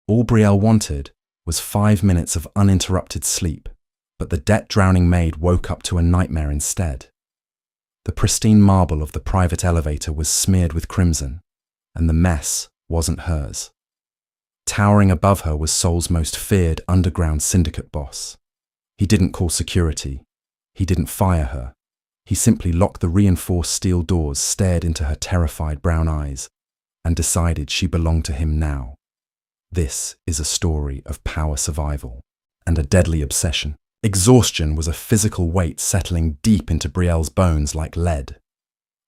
All Brielle wanted was 5 minutes of uninterrupted sleep, but the debt-drowning maid woke up to a nightmare instead. The pristine marble of the private elevator was smeared with crimson, and the mess wasn't hers. Towering above her was Seoul's most feared underground syndicate boss. He didn't call security. He didn't fire her. He simply locked the reinforced steel doors, stared into her terrified brown eyes, and decided she belonged to him now. This is a story of power survival and a deadly obsession. Exhaustion was a physical weight settling deep into Brielle's bones like lead.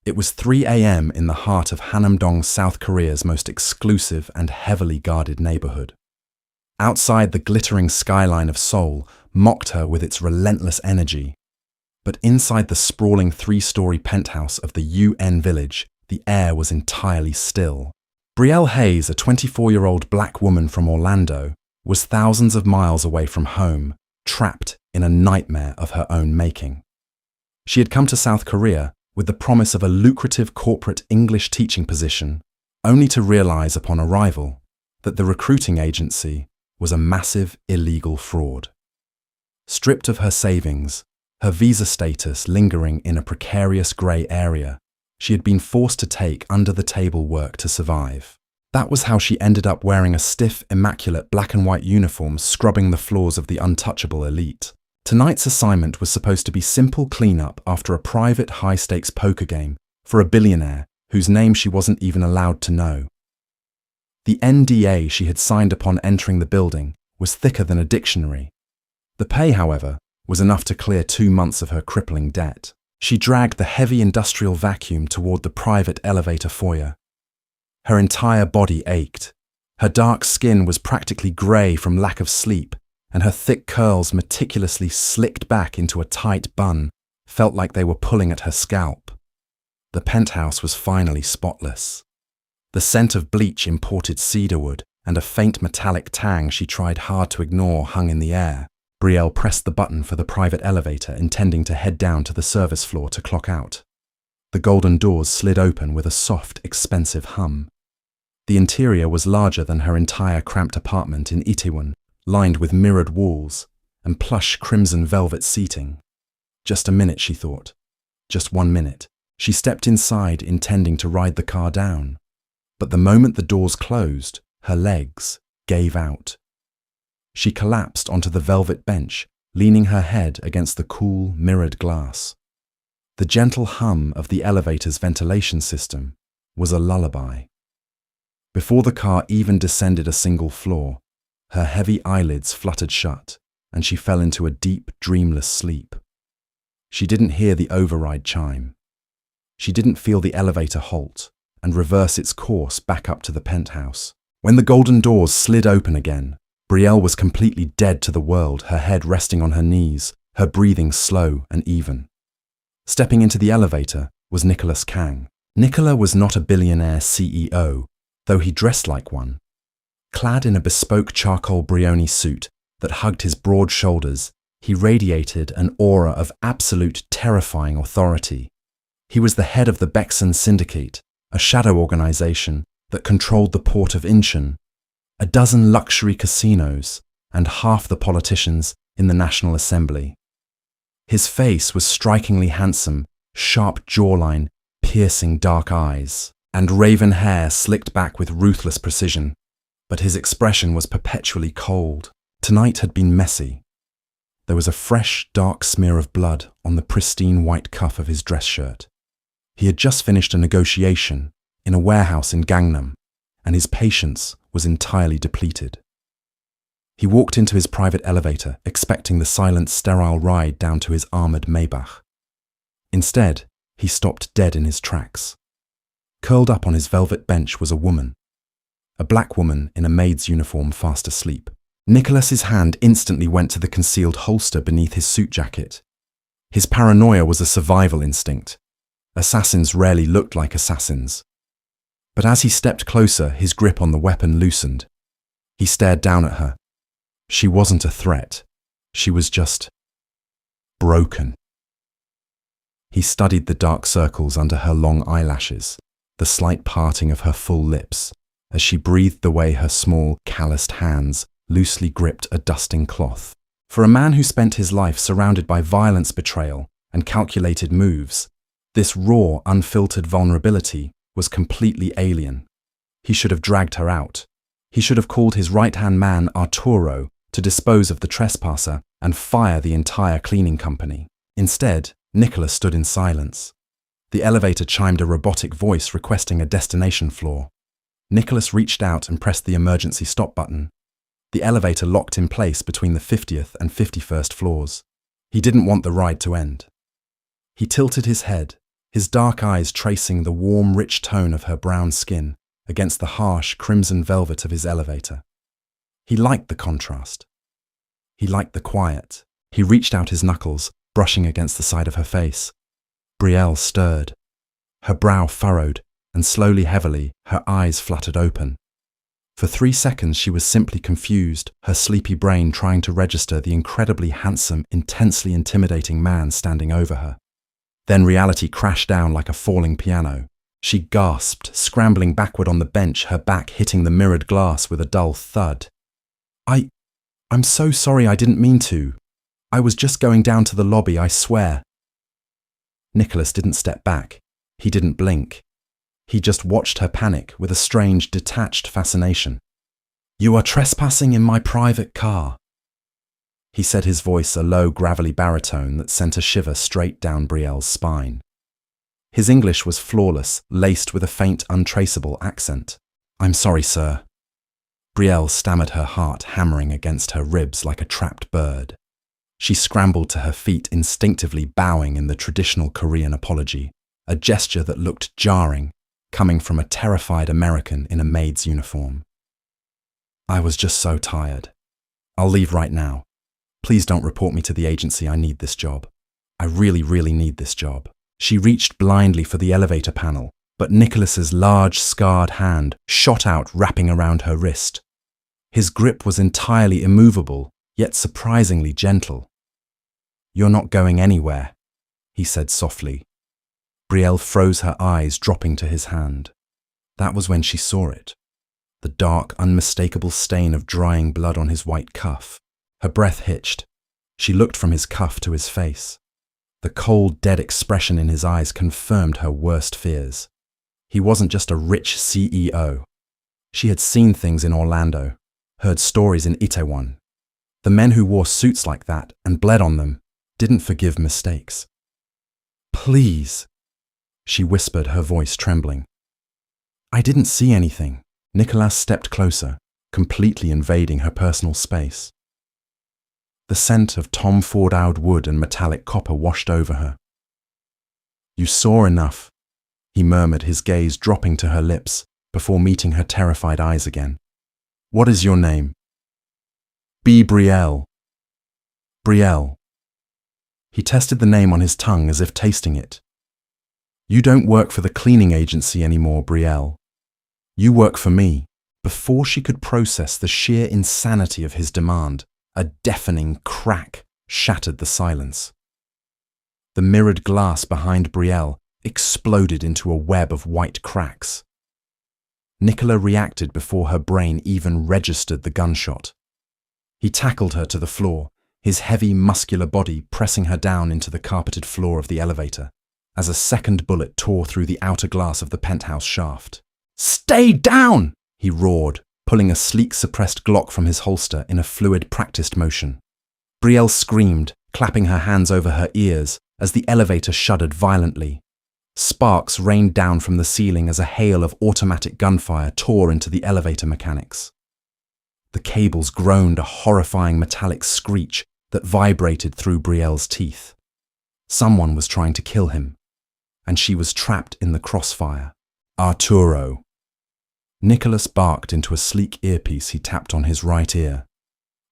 It was 3 a.m. in the heart of Hanamdong, South Korea's most exclusive and heavily guarded neighborhood. Outside, the glittering skyline of Seoul mocked her with its relentless energy. But inside the sprawling 3-story penthouse of the UN village, the air was entirely still. Brielle Hayes, a 24-year-old black woman from Orlando, was thousands of miles away from home, trapped in a nightmare of her own making. She had come to South Korea with the promise of a lucrative corporate English teaching position, only to realize upon arrival that the recruiting agency was a massive illegal fraud. Stripped of her savings, her visa status lingering in a precarious grey area, she had been forced to take under-the-table work to survive. That was how she ended up wearing a stiff, immaculate black and white uniform scrubbing the floors of the untouchable elite. Tonight's assignment was supposed to be simple cleanup after a private high-stakes poker game for a billionaire whose name she wasn't even allowed to know. The NDA she had signed upon entering the building was thicker than a dictionary. The pay, however, was enough to clear 2 months of her crippling debt. She dragged the heavy industrial vacuum toward the private elevator foyer. Her entire body ached. Her dark skin was practically grey from lack of sleep, and her thick curls, meticulously slicked back into a tight bun, felt like they were pulling at her scalp. The penthouse was finally spotless. The scent of bleach, imported cedarwood, and a faint metallic tang she tried hard to ignore hung in the air. Brielle pressed the button for the private elevator, intending to head down to the service floor to clock out. The golden doors slid open with a soft, expensive hum. The interior was larger than her entire cramped apartment in Itaewon, lined with mirrored walls and plush crimson velvet seating. Just a minute, she thought. Just 1 minute. She stepped inside, intending to ride the car down. But the moment the doors closed, her legs gave out. She collapsed onto the velvet bench, leaning her head against the cool, mirrored glass. The gentle hum of the elevator's ventilation system was a lullaby. Before the car even descended a single floor, her heavy eyelids fluttered shut, and she fell into a deep, dreamless sleep. She didn't hear the override chime. She didn't feel the elevator halt and reverse its course back up to the penthouse. When the golden doors slid open again, Brielle was completely dead to the world, her head resting on her knees, her breathing slow and even. Stepping into the elevator was Nicholas Kang. Nicola was not a billionaire CEO, though he dressed like one. Clad in a bespoke charcoal Brioni suit that hugged his broad shoulders, he radiated an aura of absolute terrifying authority. He was the head of the Baeksan Syndicate, a shadow organization that controlled the port of Incheon, a dozen luxury casinos, and half the politicians in the National Assembly. His face was strikingly handsome, sharp jawline, piercing dark eyes, and raven hair slicked back with ruthless precision. But his expression was perpetually cold. Tonight had been messy. There was a fresh, dark smear of blood on the pristine white cuff of his dress shirt. He had just finished a negotiation in a warehouse in Gangnam, and his patience was entirely depleted. He walked into his private elevator, expecting the silent, sterile ride down to his armoured Maybach. Instead, he stopped dead in his tracks. Curled up on his velvet bench was a woman. A black woman in a maid's uniform, fast asleep. Nicholas's hand instantly went to the concealed holster beneath his suit jacket. His paranoia was a survival instinct. Assassins rarely looked like assassins. But as he stepped closer, his grip on the weapon loosened. He stared down at her. She wasn't a threat. She was just broken. He studied the dark circles under her long eyelashes, the slight parting of her full lips, as she breathed away her small, calloused hands loosely gripped a dusting cloth. For a man who spent his life surrounded by violence, betrayal, and calculated moves, this raw, unfiltered vulnerability was completely alien. He should have dragged her out. He should have called his right-hand man Arturo to dispose of the trespasser and fire the entire cleaning company. Instead, Nicholas stood in silence. The elevator chimed a robotic voice requesting a destination floor. Nicholas reached out and pressed the emergency stop button. The elevator locked in place between the 50th and 51st floors. He didn't want the ride to end. He tilted his head, his dark eyes tracing the warm, rich tone of her brown skin against the harsh, crimson velvet of his elevator. He liked the contrast. He liked the quiet. He reached out his knuckles, brushing against the side of her face. Brielle stirred. Her brow furrowed, and slowly, heavily, her eyes fluttered open. For 3 seconds she was simply confused, her sleepy brain trying to register the incredibly handsome, intensely intimidating man standing over her. Then reality crashed down like a falling piano. She gasped, scrambling backward on the bench, her back hitting the mirrored glass with a dull thud. I'm so sorry, I didn't mean to. I was just going down to the lobby, I swear. Nicholas didn't step back. He didn't blink. He just watched her panic with a strange, detached fascination. "You are trespassing in my private car," he said, his voice a low, gravelly baritone that sent a shiver straight down Brielle's spine. His English was flawless, laced with a faint, untraceable accent. "I'm sorry, sir." Brielle stammered, her heart hammering against her ribs like a trapped bird. She scrambled to her feet, instinctively bowing in the traditional Korean apology, a gesture that looked jarring, coming from a terrified American in a maid's uniform. "I was just so tired. I'll leave right now. Please don't report me to the agency. I need this job. I really, really need this job." She reached blindly for the elevator panel, but Nicholas's large, scarred hand shot out, wrapping around her wrist. His grip was entirely immovable, yet surprisingly gentle. "You're not going anywhere," he said softly. Brielle froze, her eyes dropping to his hand. That was when she saw it. The dark, unmistakable stain of drying blood on his white cuff. Her breath hitched. She looked from his cuff to his face. The cold, dead expression in his eyes confirmed her worst fears. He wasn't just a rich CEO. She had seen things in Orlando, heard stories in Itaewon. The men who wore suits like that and bled on them didn't forgive mistakes. "Please," she whispered, her voice trembling. "I didn't see anything." Nicholas stepped closer, completely invading her personal space. The scent of Tom Ford-oud wood and metallic copper washed over her. "You saw enough," he murmured, his gaze dropping to her lips before meeting her terrified eyes again. "What is your name?" "Be Brielle." "Brielle." He tested the name on his tongue as if tasting it. "You don't work for the cleaning agency anymore, Brielle. You work for me." Before she could process the sheer insanity of his demand, a deafening crack shattered the silence. The mirrored glass behind Brielle exploded into a web of white cracks. Nicola reacted before her brain even registered the gunshot. He tackled her to the floor, his heavy, muscular body pressing her down into the carpeted floor of the elevator, as a second bullet tore through the outer glass of the penthouse shaft. "Stay down!" he roared, pulling a sleek, suppressed Glock from his holster in a fluid, practiced motion. Brielle screamed, clapping her hands over her ears as the elevator shuddered violently. Sparks rained down from the ceiling as a hail of automatic gunfire tore into the elevator mechanics. The cables groaned, a horrifying metallic screech that vibrated through Brielle's teeth. Someone was trying to kill him, and she was trapped in the crossfire. "Arturo." Nicholas barked into a sleek earpiece he tapped on his right ear.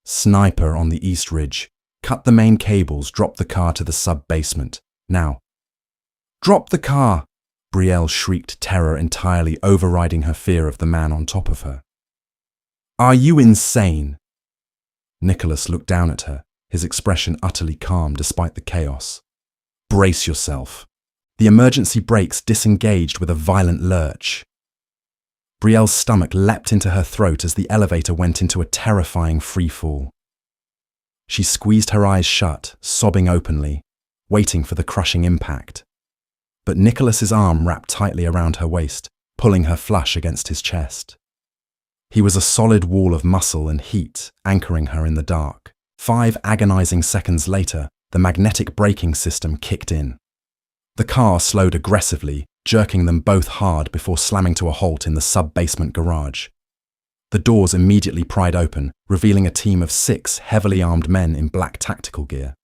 "Sniper on the East Ridge. Cut the main cables, drop the car to the sub-basement. Now." "Drop the car!" Brielle shrieked, terror entirely overriding her fear of the man on top of her. "Are you insane?" Nicholas looked down at her, his expression utterly calm despite the chaos. "Brace yourself." The emergency brakes disengaged with a violent lurch. Brielle's stomach leapt into her throat as the elevator went into a terrifying freefall. She squeezed her eyes shut, sobbing openly, waiting for the crushing impact. But Nicholas's arm wrapped tightly around her waist, pulling her flush against his chest. He was a solid wall of muscle and heat, anchoring her in the dark. 5 agonizing seconds later, the magnetic braking system kicked in. The car slowed aggressively, jerking them both hard before slamming to a halt in the sub-basement garage. The doors immediately pried open, revealing a team of 6 heavily armed men in black tactical gear.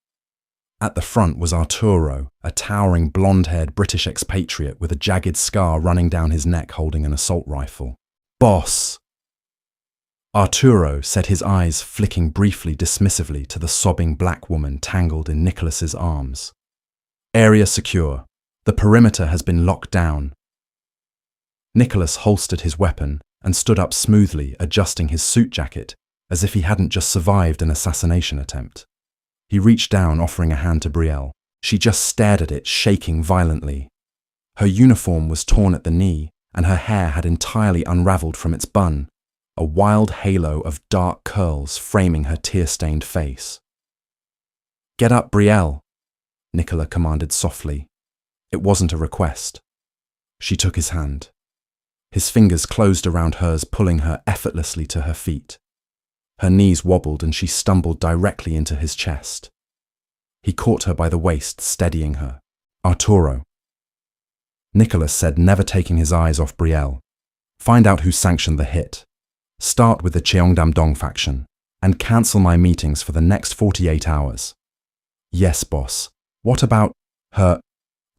At the front was Arturo, a towering blonde-haired British expatriate with a jagged scar running down his neck holding an assault rifle. "Boss!" Arturo said, his eyes flicking briefly dismissively to the sobbing black woman tangled in Nicholas's arms. "Area secure. The perimeter has been locked down." Nicholas holstered his weapon and stood up smoothly, adjusting his suit jacket, as if he hadn't just survived an assassination attempt. He reached down, offering a hand to Brielle. She just stared at it, shaking violently. Her uniform was torn at the knee, and her hair had entirely unraveled from its bun, a wild halo of dark curls framing her tear-stained face. "Get up, Brielle," Nicola commanded softly. It wasn't a request. She took his hand. His fingers closed around hers, pulling her effortlessly to her feet. Her knees wobbled and she stumbled directly into his chest. He caught her by the waist, steadying her. "Arturo," Nicholas said, never taking his eyes off Brielle. "Find out who sanctioned the hit. Start with the Cheongdam-dong faction, and cancel my meetings for the next 48 hours. "Yes, boss. What about her?"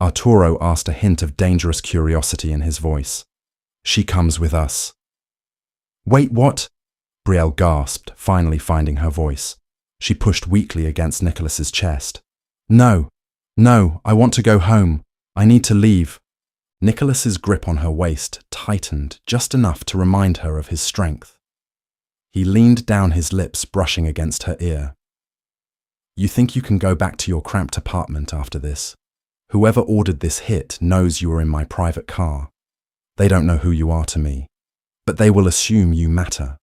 Arturo asked, a hint of dangerous curiosity in his voice. "She comes with us." "Wait, what?" Brielle gasped, finally finding her voice. She pushed weakly against Nicholas's chest. No, I want to go home. I need to leave." Nicholas's grip on her waist tightened just enough to remind her of his strength. He leaned down, his lips brushing against her ear. "You think you can go back to your cramped apartment after this? Whoever ordered this hit knows you were in my private car. They don't know who you are to me, but they will assume you matter."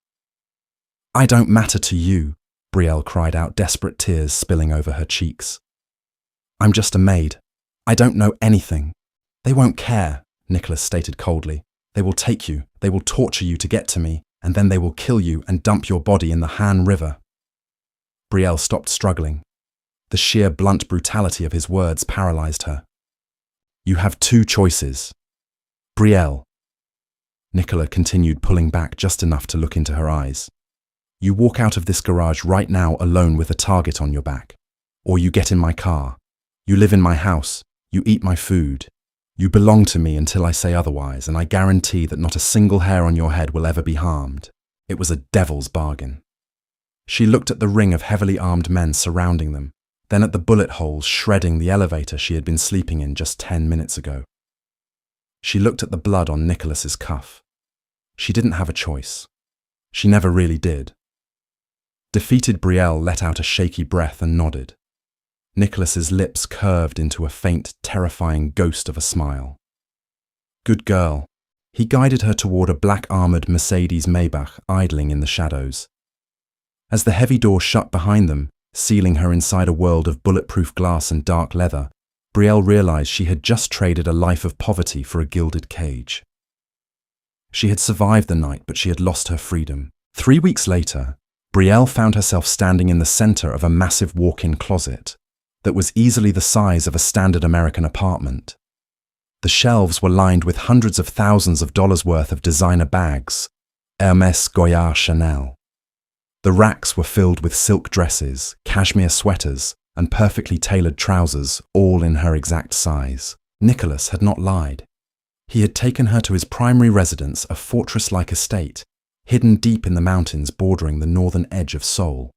"I don't matter to you," Brielle cried out, desperate tears spilling over her cheeks. "I'm just a maid. I don't know anything." "They won't care," Nicholas stated coldly. "They will take you, they will torture you to get to me, and then they will kill you and dump your body in the Han River." Brielle stopped struggling. The sheer blunt brutality of his words paralyzed her. "You have 2 choices. Brielle." Nicola continued, pulling back just enough to look into her eyes. "You walk out of this garage right now alone with a target on your back. Or you get in my car. You live in my house. You eat my food. You belong to me until I say otherwise, and I guarantee that not a single hair on your head will ever be harmed." It was a devil's bargain. She looked at the ring of heavily armed men surrounding them, then at the bullet holes shredding the elevator she had been sleeping in just 10 minutes ago. She looked at the blood on Nicholas's cuff. She didn't have a choice. She never really did. Defeated Brielle let out a shaky breath and nodded. Nicholas's lips curved into a faint, terrifying ghost of a smile. "Good girl." He guided her toward a black-armored Mercedes Maybach idling in the shadows. As the heavy door shut behind them, sealing her inside a world of bulletproof glass and dark leather, Brielle realized she had just traded a life of poverty for a gilded cage. She had survived the night, but she had lost her freedom. 3 weeks later, Brielle found herself standing in the center of a massive walk-in closet that was easily the size of a standard American apartment. The shelves were lined with hundreds of thousands of dollars worth of designer bags, Hermès, Goyard, Chanel. The racks were filled with silk dresses, cashmere sweaters, and perfectly tailored trousers, all in her exact size. Nicholas had not lied. He had taken her to his primary residence, a fortress-like estate, hidden deep in the mountains bordering the northern edge of Seoul.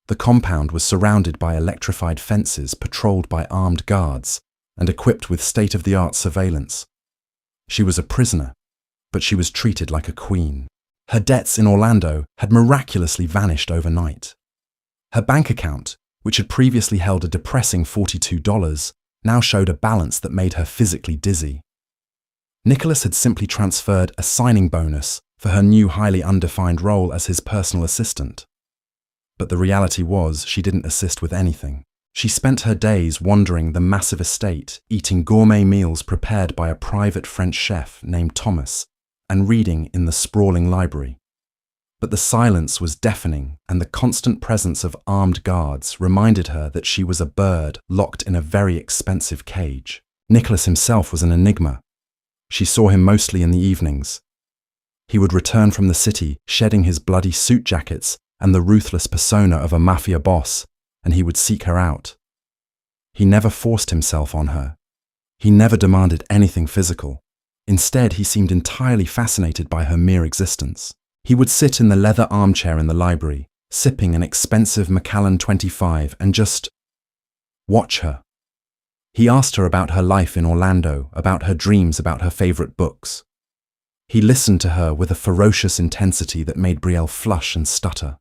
The compound was surrounded by electrified fences patrolled by armed guards and equipped with state-of-the-art surveillance. She was a prisoner, but she was treated like a queen. Her debts in Orlando had miraculously vanished overnight. Her bank account, which had previously held a depressing $42, now showed a balance that made her physically dizzy. Nicholas had simply transferred a signing bonus for her new highly undefined role as his personal assistant. But the reality was she didn't assist with anything. She spent her days wandering the massive estate, eating gourmet meals prepared by a private French chef named Thomas, and reading in the sprawling library. But the silence was deafening, and the constant presence of armed guards reminded her that she was a bird locked in a very expensive cage. Nicholas himself was an enigma. She saw him mostly in the evenings. He would return from the city, shedding his bloody suit jackets and the ruthless persona of a Mafia boss, and he would seek her out. He never forced himself on her. He never demanded anything physical. Instead, he seemed entirely fascinated by her mere existence. He would sit in the leather armchair in the library, sipping an expensive Macallan 25 and just watch her. He asked her about her life in Orlando, about her dreams, about her favorite books. He listened to her with a ferocious intensity that made Brielle flush and stutter.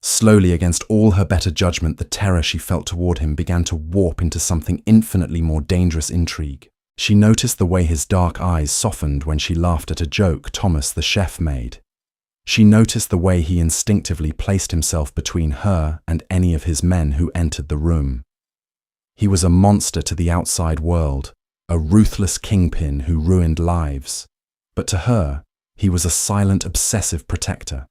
Slowly, against all her better judgment, the terror she felt toward him began to warp into something infinitely more dangerous intrigue. She noticed the way his dark eyes softened when she laughed at a joke Thomas the chef made. She noticed the way he instinctively placed himself between her and any of his men who entered the room. He was a monster to the outside world, a ruthless kingpin who ruined lives. But to her, he was a silent, obsessive protector.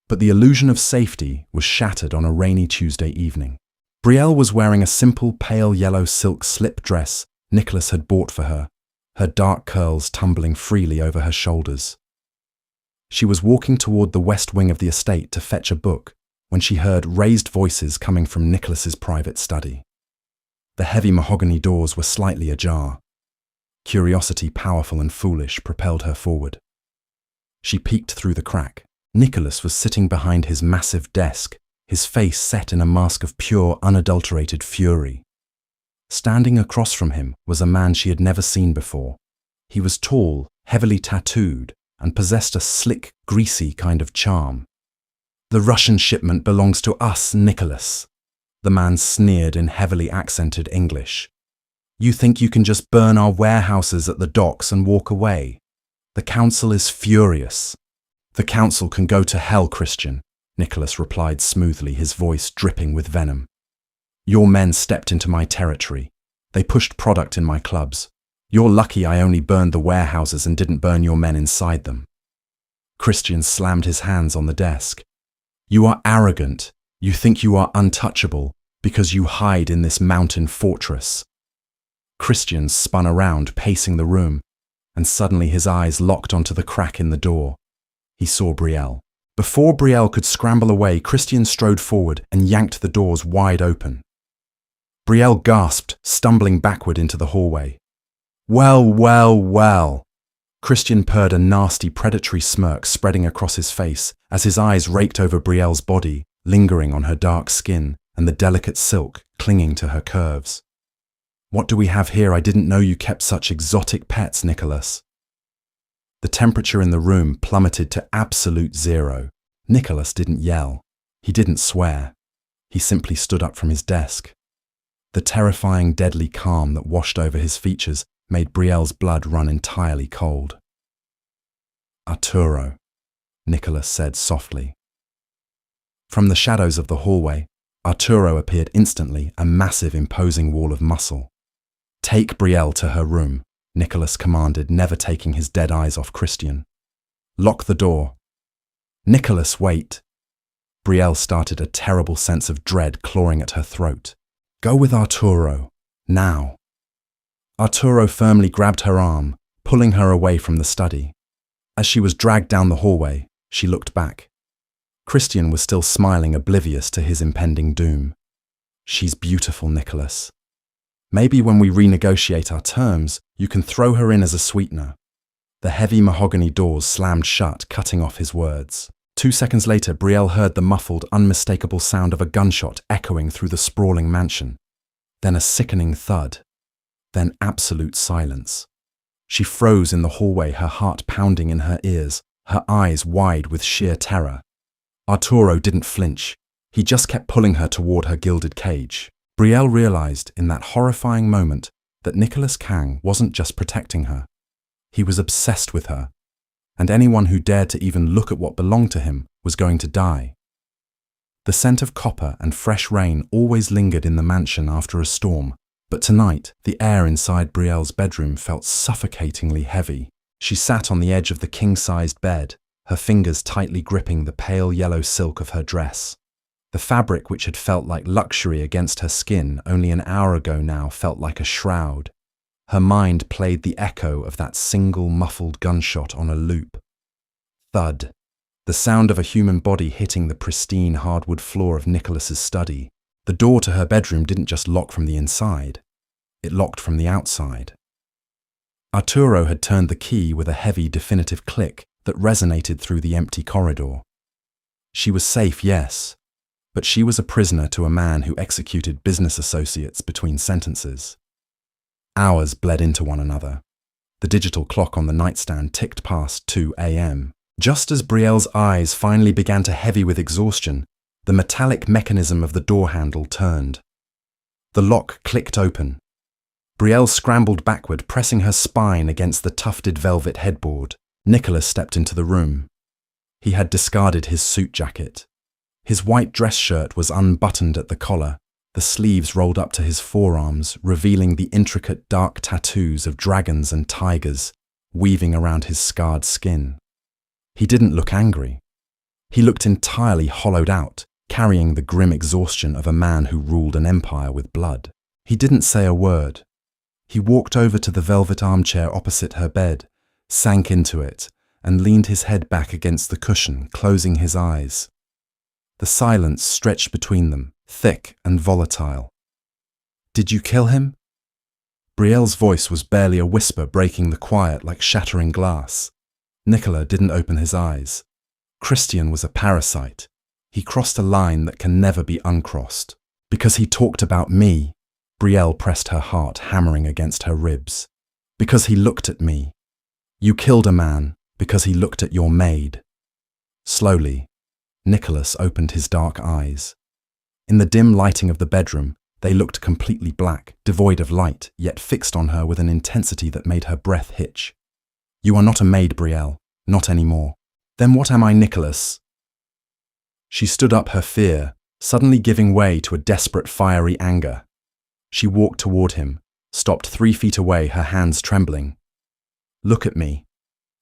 But the illusion of safety was shattered on a rainy Tuesday evening. Brielle was wearing a simple pale yellow silk slip dress Nicholas had bought for her, her dark curls tumbling freely over her shoulders. She was walking toward the west wing of the estate to fetch a book when she heard raised voices coming from Nicholas's private study. The heavy mahogany doors were slightly ajar. Curiosity, powerful and foolish, propelled her forward. She peeked through the crack. Nicholas was sitting behind his massive desk, his face set in a mask of pure, unadulterated fury. Standing across from him was a man she had never seen before. He was tall, heavily tattooed, and possessed a slick, greasy kind of charm. "The Russian shipment belongs to us, Nicholas," the man sneered in heavily accented English. "You think you can just burn our warehouses at the docks and walk away? The council is furious." "The council can go to hell, Christian," Nicholas replied smoothly, his voice dripping with venom. "Your men stepped into my territory. They pushed product in my clubs. You're lucky I only burned the warehouses and didn't burn your men inside them." Christian slammed his hands on the desk. "You are arrogant. You think you are untouchable because you hide in this mountain fortress." Christian spun around, pacing the room, and suddenly his eyes locked onto the crack in the door. He saw Brielle. Before Brielle could scramble away, Christian strode forward and yanked the doors wide open. Brielle gasped, stumbling backward into the hallway. "Well, well, well." Christian purred a nasty, predatory smirk spreading across his face as his eyes raked over Brielle's body, lingering on her dark skin and the delicate silk clinging to her curves. "What do we have here? I didn't know you kept such exotic pets, Nicholas." The temperature in the room plummeted to absolute zero. Nicholas didn't yell. He didn't swear. He simply stood up from his desk. The terrifying, deadly calm that washed over his features made Brielle's blood run entirely cold. "Arturo," Nicholas said softly. From the shadows of the hallway, Arturo appeared instantly, a massive, imposing wall of muscle. "Take Brielle to her room," Nicholas commanded, never taking his dead eyes off Christian. "Lock the door." "Nicholas, wait." Brielle started a terrible sense of dread clawing at her throat. "Go with Arturo, now." Arturo firmly grabbed her arm, pulling her away from the study. As she was dragged down the hallway, she looked back. Christian was still smiling, oblivious to his impending doom. "She's beautiful, Nicholas. Maybe when we renegotiate our terms, you can throw her in as a sweetener." The heavy mahogany doors slammed shut, cutting off his words. 2 seconds later, Brielle heard the muffled, unmistakable sound of a gunshot echoing through the sprawling mansion. Then a sickening thud. Then absolute silence. She froze in the hallway, her heart pounding in her ears, her eyes wide with sheer terror. Arturo didn't flinch. He just kept pulling her toward her gilded cage. Brielle realized in that horrifying moment that Nicholas Kang wasn't just protecting her. He was obsessed with her, and anyone who dared to even look at what belonged to him was going to die. The scent of copper and fresh rain always lingered in the mansion after a storm, but tonight the air inside Brielle's bedroom felt suffocatingly heavy. She sat on the edge of the king-sized bed, her fingers tightly gripping the pale yellow silk of her dress. The fabric which had felt like luxury against her skin only an hour ago now felt like a shroud. Her mind played the echo of that single muffled gunshot on a loop. Thud. The sound of a human body hitting the pristine hardwood floor of Nicholas's study. The door to her bedroom didn't just lock from the inside, it locked from the outside. Arturo had turned the key with a heavy, definitive click that resonated through the empty corridor. She was safe, yes, but she was a prisoner to a man who executed business associates between sentences. Hours bled into one another. The digital clock on the nightstand ticked past 2 a.m. Just as Brielle's eyes finally began to heavy with exhaustion, the metallic mechanism of the door handle turned. The lock clicked open. Brielle scrambled backward, pressing her spine against the tufted velvet headboard. Nicholas stepped into the room. He had discarded his suit jacket. His white dress shirt was unbuttoned at the collar, the sleeves rolled up to his forearms, revealing the intricate dark tattoos of dragons and tigers weaving around his scarred skin. He didn't look angry. He looked entirely hollowed out, carrying the grim exhaustion of a man who ruled an empire with blood. He didn't say a word. He walked over to the velvet armchair opposite her bed, sank into it, and leaned his head back against the cushion, closing his eyes. The silence stretched between them, thick and volatile. "Did you kill him?" Brielle's voice was barely a whisper, breaking the quiet like shattering glass. Nicolas didn't open his eyes. Christian was a parasite. He crossed a line that can never be uncrossed. Because he talked about me. Brielle pressed her heart, hammering against her ribs. Because he looked at me. You killed a man because he looked at your maid. Slowly, Nicholas opened his dark eyes. In the dim lighting of the bedroom, they looked completely black, devoid of light, yet fixed on her with an intensity that made her breath hitch. You are not a maid, Brielle. Not anymore. Then what am I, Nicholas? She stood up, her fear suddenly giving way to a desperate, fiery anger. She walked toward him, stopped 3 feet away, her hands trembling. Look at me.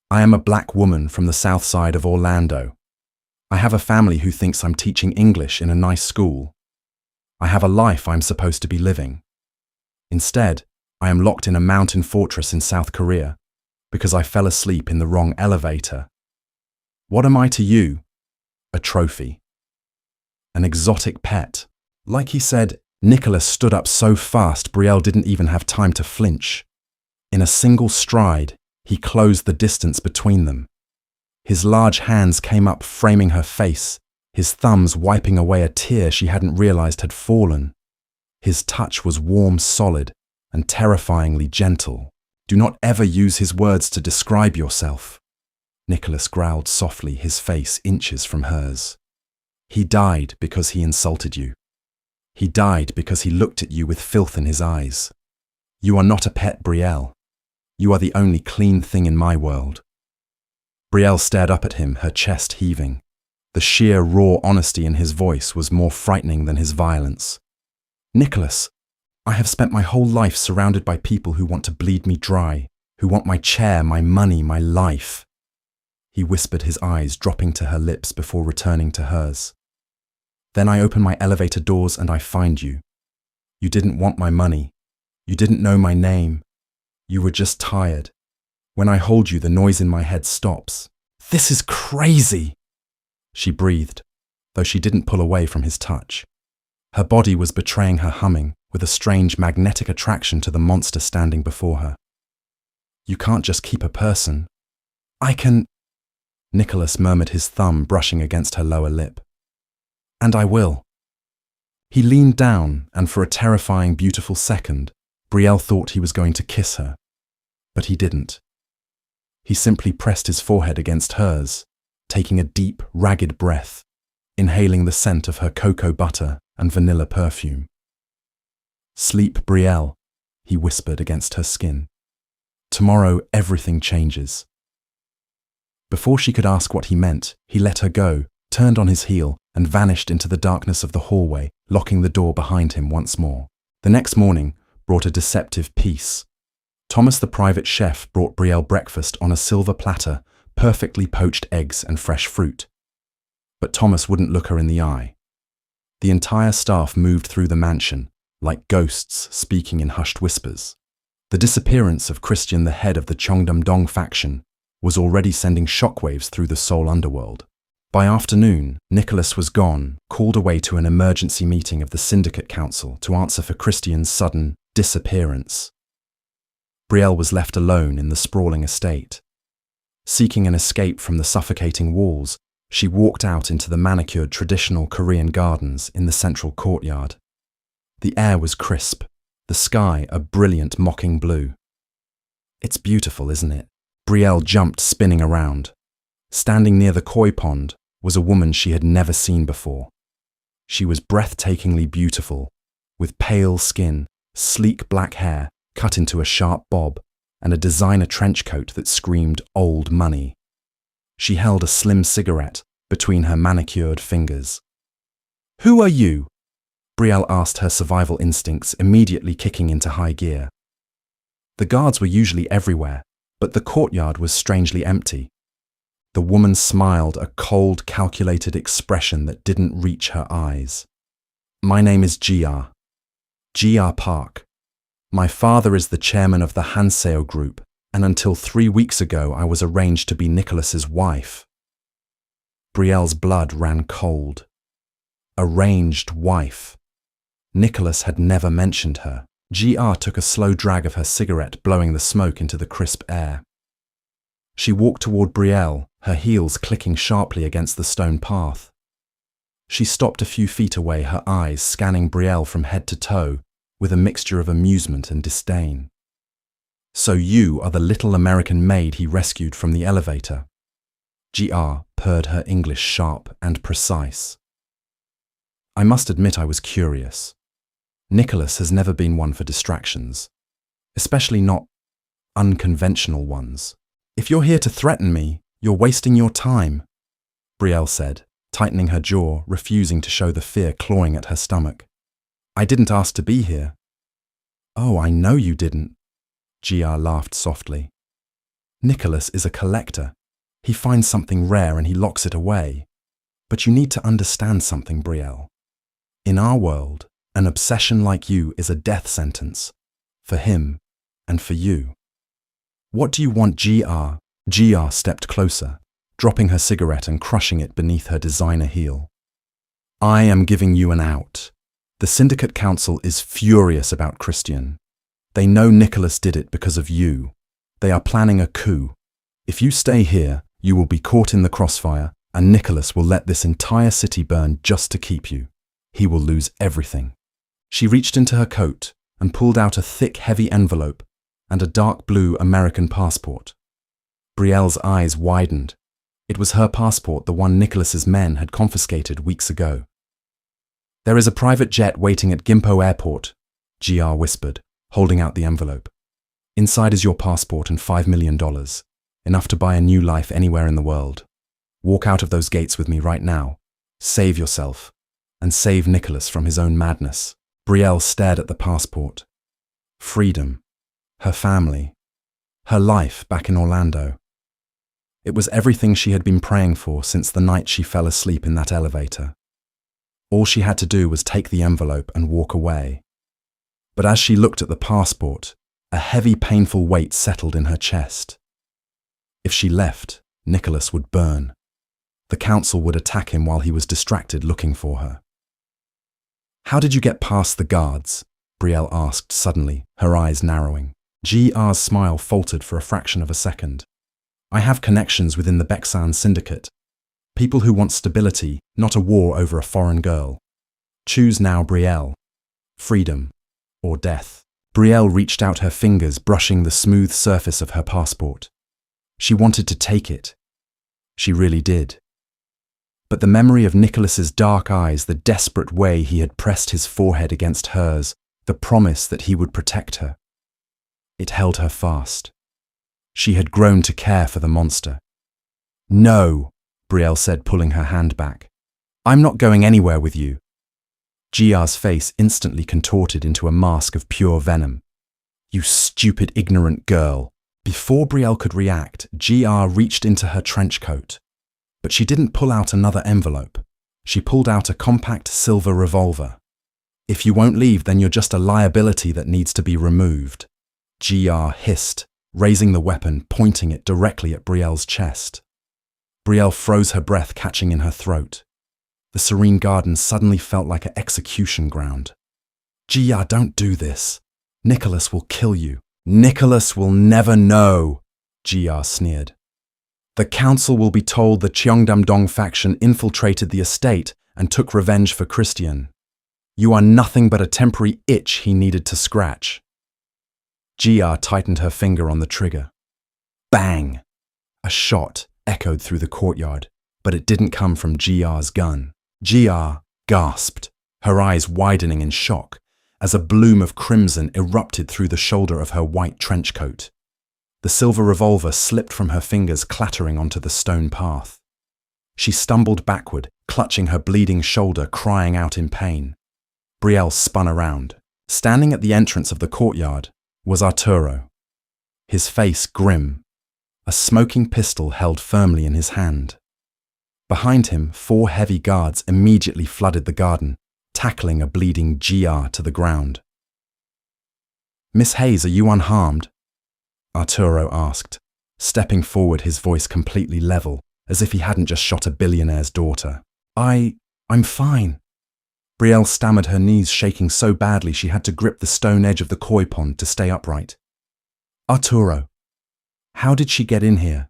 I am a black woman from the south side of Orlando. I have a family who thinks I'm teaching English in a nice school. I have a life I'm supposed to be living. Instead, I am locked in a mountain fortress in South Korea because I fell asleep in the wrong elevator. What am I to you? A trophy. An exotic pet. Like he said, Nicholas stood up so fast Brielle didn't even have time to flinch. In a single stride, he closed the distance between them. His large hands came up, framing her face, his thumbs wiping away a tear she hadn't realized had fallen. His touch was warm, solid, and terrifyingly gentle. Do not ever use his words to describe yourself. Nicholas growled softly, his face inches from hers. He died because he insulted you. He died because he looked at you with filth in his eyes. You are not a pet, Brielle. You are the only clean thing in my world. Brielle stared up at him, her chest heaving. The sheer, raw honesty in his voice was more frightening than his violence. Nicholas, I have spent my whole life surrounded by people who want to bleed me dry, who want my chair, my money, my life. He whispered, his eyes dropping to her lips before returning to hers. Then I open my elevator doors and I find you. You didn't want my money. You didn't know my name. You were just tired. When I hold you, the noise in my head stops. This is crazy, she breathed, though she didn't pull away from his touch. Her body was betraying her humming, with a strange magnetic attraction to the monster standing before her. You can't just keep a person. I can... Nicholas murmured, his thumb brushing against her lower lip. And I will. He leaned down, and for a terrifying, beautiful second, Brielle thought he was going to kiss her. But he didn't. He simply pressed his forehead against hers, taking a deep, ragged breath, inhaling the scent of her cocoa butter and vanilla perfume. Sleep, Brielle, he whispered against her skin. Tomorrow, everything changes. Before she could ask what he meant, he let her go, turned on his heel, and vanished into the darkness of the hallway, locking the door behind him once more. The next morning brought a deceptive peace. Thomas the private chef brought Brielle breakfast on a silver platter, perfectly poached eggs and fresh fruit. But Thomas wouldn't look her in the eye. The entire staff moved through the mansion, like ghosts speaking in hushed whispers. The disappearance of Christian, the head of the Cheongdam-dong faction, was already sending shockwaves through the Seoul underworld. By afternoon, Nicholas was gone, called away to an emergency meeting of the Syndicate Council to answer for Christian's sudden disappearance. Brielle was left alone in the sprawling estate. Seeking an escape from the suffocating walls, she walked out into the manicured traditional Korean gardens in the central courtyard. The air was crisp, the sky a brilliant mocking blue. "It's beautiful, isn't it?" Brielle jumped, spinning around. Standing near the koi pond was a woman she had never seen before. She was breathtakingly beautiful, with pale skin, sleek black hair cut into a sharp bob, and a designer trench coat that screamed old money. She held a slim cigarette between her manicured fingers. "Who are you?" Brielle asked, her survival instincts immediately kicking into high gear. The guards were usually everywhere, but the courtyard was strangely empty. The woman smiled, a cold, calculated expression that didn't reach her eyes. "My name is G.R. Park. My father is the chairman of the Hanseo Group, and until 3 weeks ago I was arranged to be Nicholas's wife." Brielle's blood ran cold. Arranged wife. Nicholas had never mentioned her. G.R. took a slow drag of her cigarette, blowing the smoke into the crisp air. She walked toward Brielle, her heels clicking sharply against the stone path. She stopped a few feet away, her eyes scanning Brielle from head to toe, with a mixture of amusement and disdain. "So you are the little American maid he rescued from the elevator?" G.R. purred, her English sharp and precise. "I must admit I was curious. Nicholas has never been one for distractions, especially not unconventional ones. If you're here to threaten me, you're wasting your time," Brielle said, tightening her jaw, refusing to show the fear clawing at her stomach. "I didn't ask to be here." "Oh, I know you didn't," G.R. laughed softly. "Nicholas is a collector. He finds something rare and he locks it away. But you need to understand something, Brielle. In our world, an obsession like you is a death sentence. For him, and for you. What do you want, G.R.?" G.R. stepped closer, dropping her cigarette and crushing it beneath her designer heel. "I am giving you an out. The Syndicate Council is furious about Christian. They know Nicholas did it because of you. They are planning a coup. If you stay here, you will be caught in the crossfire, and Nicholas will let this entire city burn just to keep you. He will lose everything." She reached into her coat and pulled out a thick, heavy envelope and a dark blue American passport. Brielle's eyes widened. It was her passport, the one Nicholas's men had confiscated weeks ago. "There is a private jet waiting at Gimpo Airport," G.R. whispered, holding out the envelope. "Inside is your passport and $5 million, enough to buy a new life anywhere in the world. Walk out of those gates with me right now. Save yourself, and save Nicholas from his own madness." Brielle stared at the passport. Freedom. Her family. Her life back in Orlando. It was everything she had been praying for since the night she fell asleep in that elevator. All she had to do was take the envelope and walk away. But as she looked at the passport, a heavy, painful weight settled in her chest. If she left, Nicholas would burn. The council would attack him while he was distracted looking for her. "How did you get past the guards?" Brielle asked suddenly, her eyes narrowing. G.R.'s smile faltered for a fraction of a second. "I have connections within the Baeksan Syndicate. People who want stability, not a war over a foreign girl. Choose now, Brielle. Freedom or death." Brielle reached out her fingers, brushing the smooth surface of her passport. She wanted to take it. She really did. But the memory of Nicholas's dark eyes, the desperate way he had pressed his forehead against hers, the promise that he would protect her. It held her fast. She had grown to care for the monster. "No," Brielle said, pulling her hand back. "I'm not going anywhere with you." Gia's face instantly contorted into a mask of pure venom. "You stupid, ignorant girl." Before Brielle could react, Gia reached into her trench coat. But she didn't pull out another envelope. She pulled out a compact silver revolver. "If you won't leave, then you're just a liability that needs to be removed," Gia hissed, raising the weapon, pointing it directly at Brielle's chest. Brielle froze her breath, catching in her throat. The serene garden suddenly felt like an execution ground. "Gia, don't do this. Nicholas will kill you." "Nicholas will never know," Gia sneered. "The council will be told the Cheongdam-dong faction infiltrated the estate and took revenge for Christian. You are nothing but a temporary itch he needed to scratch." Gia tightened her finger on the trigger. Bang! A shot echoed through the courtyard, but it didn't come from Gia's gun. Gia gasped, her eyes widening in shock, as a bloom of crimson erupted through the shoulder of her white trench coat. The silver revolver slipped from her fingers, clattering onto the stone path. She stumbled backward, clutching her bleeding shoulder, crying out in pain. Brielle spun around. Standing at the entrance of the courtyard was Arturo, his face grim, a smoking pistol held firmly in his hand. Behind him, 4 heavy guards immediately flooded the garden, tackling a bleeding Gia to the ground. "Miss Hayes, are you unharmed?" Arturo asked, stepping forward, his voice completely level, as if he hadn't just shot a billionaire's daughter. I'm fine." Brielle stammered, her knees shaking so badly she had to grip the stone edge of the koi pond to stay upright. "Arturo, how did she get in here?"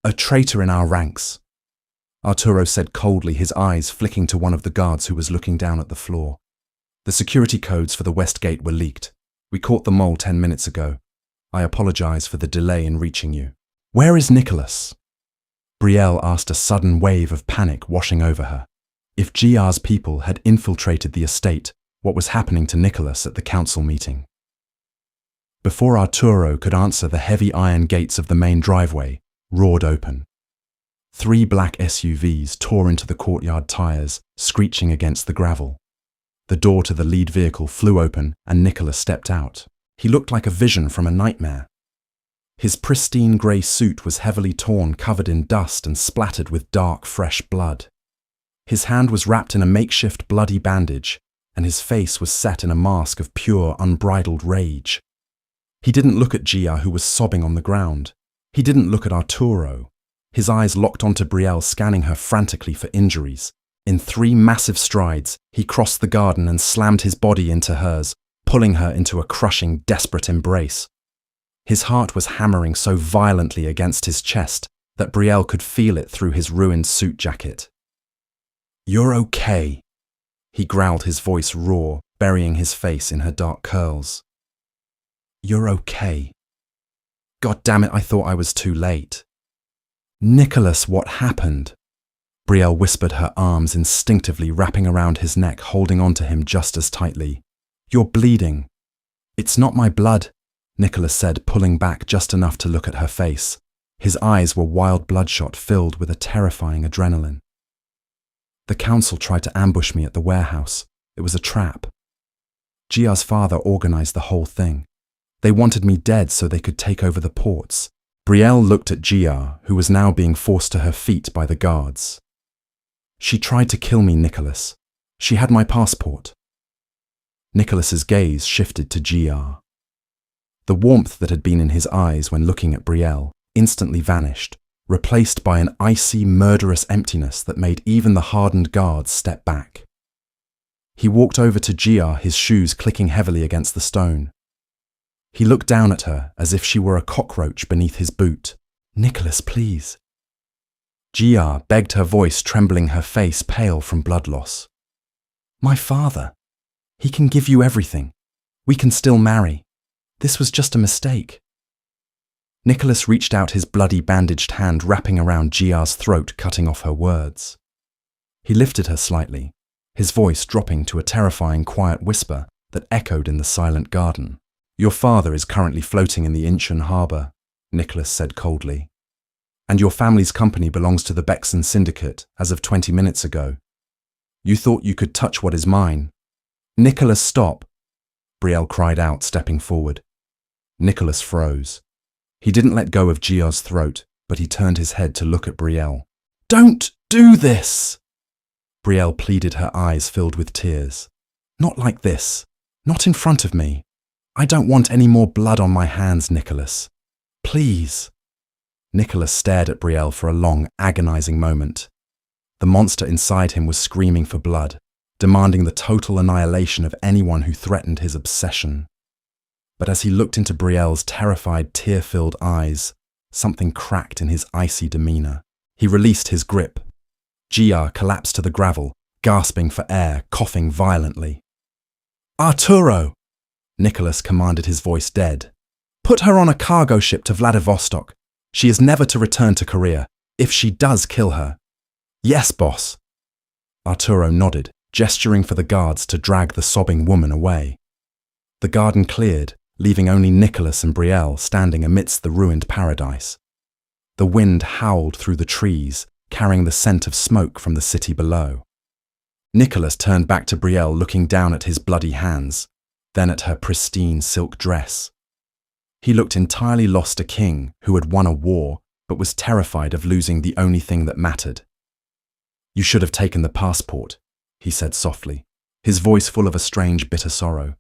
"A traitor in our ranks," Arturo said coldly, his eyes flicking to one of the guards who was looking down at the floor. "The security codes for the West Gate were leaked. We caught the mole 10 minutes ago. I apologize for the delay in reaching you." "Where is Nicholas?" Brielle asked, a sudden wave of panic washing over her. If Gia's people had infiltrated the estate, what was happening to Nicholas at the council meeting? Before Arturo could answer, the heavy iron gates of the main driveway roared open. 3 black SUVs tore into the courtyard tires, screeching against the gravel. The door to the lead vehicle flew open and Nicholas stepped out. He looked like a vision from a nightmare. His pristine grey suit was heavily torn, covered in dust and splattered with dark, fresh blood. His hand was wrapped in a makeshift bloody bandage, and his face was set in a mask of pure, unbridled rage. He didn't look at Gia, who was sobbing on the ground. He didn't look at Arturo. His eyes locked onto Brielle, scanning her frantically for injuries. In 3 massive strides, he crossed the garden and slammed his body into hers, pulling her into a crushing, desperate embrace. His heart was hammering so violently against his chest that Brielle could feel it through his ruined suit jacket. "You're okay," he growled, his voice raw, burying his face in her dark curls. "You're okay. God damn it, I thought I was too late." "Nicholas, what happened?" Brielle whispered, her arms instinctively wrapping around his neck, holding onto him just as tightly. "You're bleeding." "It's not my blood," Nicholas said, pulling back just enough to look at her face. His eyes were wild, bloodshot, filled with a terrifying adrenaline. "The council tried to ambush me at the warehouse. It was a trap. Gia's father organized the whole thing. They wanted me dead so they could take over the ports." Brielle looked at Gia, who was now being forced to her feet by the guards. "She tried to kill me, Nicholas. She had my passport." Nicholas's gaze shifted to Gia. The warmth that had been in his eyes when looking at Brielle instantly vanished, replaced by an icy, murderous emptiness that made even the hardened guards step back. He walked over to Gia, his shoes clicking heavily against the stone. He looked down at her as if she were a cockroach beneath his boot. "Nicholas, please." Gia begged, her voice trembling, her face pale from blood loss. "My father. He can give you everything. We can still marry. This was just a mistake." Nicholas reached out his bloody bandaged hand, wrapping around Gia's throat, cutting off her words. He lifted her slightly, his voice dropping to a terrifying quiet whisper that echoed in the silent garden. "Your father is currently floating in the Incheon harbour. Nicholas said coldly. And your family's company belongs to the Bexan Syndicate as of 20 minutes ago. You thought you could touch what is mine. Nicholas, stop! Brielle cried out, stepping forward. Nicholas froze. He didn't let go of Gia's throat, but he turned his head to look at Brielle. Don't do this! Brielle pleaded, her eyes filled with tears. Not like this. Not in front of me. I don't want any more blood on my hands, Nicholas. Please. Nicholas stared at Brielle for a long, agonizing moment. The monster inside him was screaming for blood, demanding the total annihilation of anyone who threatened his obsession. But as he looked into Brielle's terrified, tear-filled eyes, something cracked in his icy demeanor. He released his grip. Gia collapsed to the gravel, gasping for air, coughing violently. Arturo! Nicholas commanded, his voice dead. Put her on a cargo ship to Vladivostok. She is never to return to Korea, if she does kill her. Yes, boss. Arturo nodded, gesturing for the guards to drag the sobbing woman away. The garden cleared, leaving only Nicholas and Brielle standing amidst the ruined paradise. The wind howled through the trees, carrying the scent of smoke from the city below. Nicholas turned back to Brielle, looking down at his bloody hands, then at her pristine silk dress. He looked entirely lost, a king who had won a war but was terrified of losing the only thing that mattered. You should have taken the passport, he said softly, his voice full of a strange, bitter sorrow.